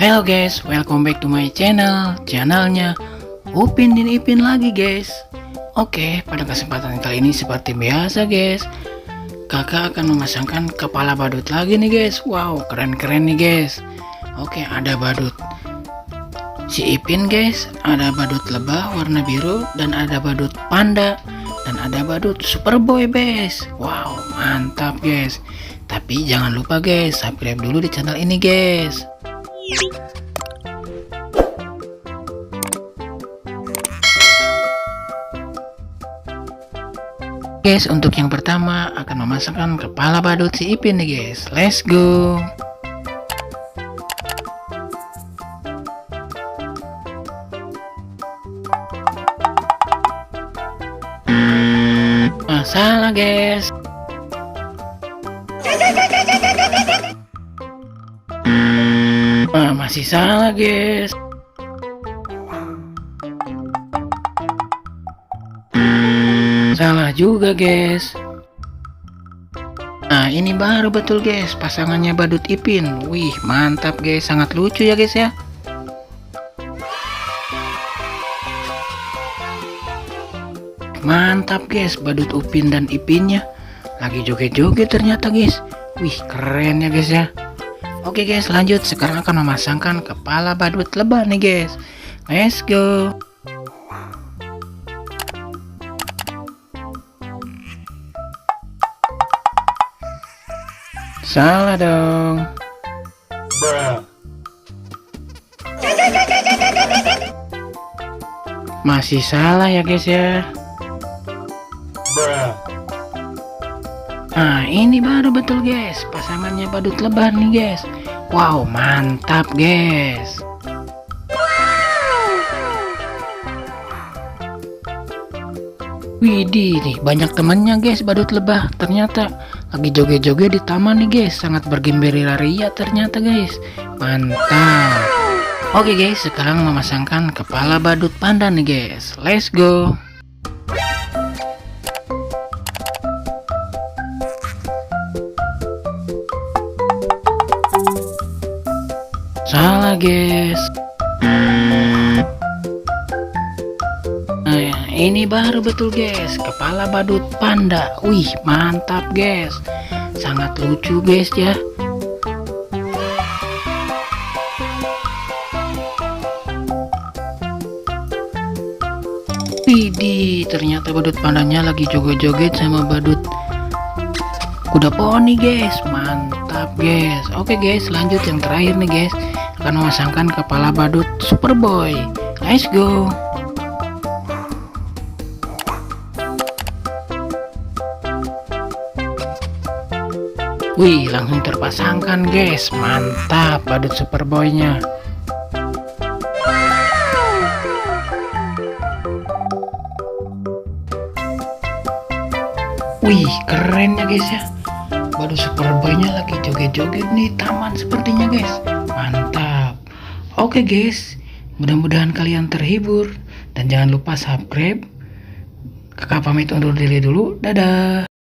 Hello guys, welcome back to my channelnya Upin dan Ipin lagi guys. Oke, pada kesempatan kali ini seperti biasa guys, kakak akan memasangkan kepala badut lagi nih guys. Wow, keren-keren nih guys. Oke, ada badut si Ipin guys, ada badut lebah warna biru, dan ada badut panda, dan ada badut Superboy guys. Wow, mantap guys. Tapi jangan lupa guys, subscribe dulu di channel ini guys. Guys, untuk yang pertama akan memasangkan kepala badut si Ipin nih guys. Let's go. Salah guys. Masih salah guys. Salah juga guys. Nah, ini baru betul guys, pasangannya badut Ipin. Wih, mantap guys, sangat lucu ya guys ya. Mantap guys, badut Upin dan Ipinnya lagi joget-joget ternyata guys. Wih, keren ya guys ya. Oke guys, lanjut. Sekarang akan memasangkan kepala badut lebah nih guys. Let's go. Salah dong. Masih salah ya guys ya. Nah, ini baru betul guys, pasangannya badut lebah nih guys. Wow, mantap guys. Widih, nih banyak temannya guys badut lebah. Ternyata lagi joget-joget di taman nih guys. Sangat bergembira-ria ternyata guys. Mantap. Oke guys, sekarang memasangkan kepala badut panda nih guys. Let's go. Salah guys. Nah, ini baru betul guys, kepala badut panda. Wih, mantap guys, sangat lucu guys ya. Widih, ternyata badut pandanya lagi joget-joget sama badut kuda poni guys. Mantap guys. Oke guys, lanjut yang terakhir nih guys, akan memasangkan kepala badut Superboy. Let's go. Wih, langsung terpasangkan guys. Mantap badut Superboy-nya. Wih, keren ya guys ya. Badut Superboy-nya lagi joget-joget nih taman sepertinya guys. Mantap. Oke guys, mudah-mudahan kalian terhibur dan jangan lupa subscribe. Kakak pamit undur diri dulu. Dadah.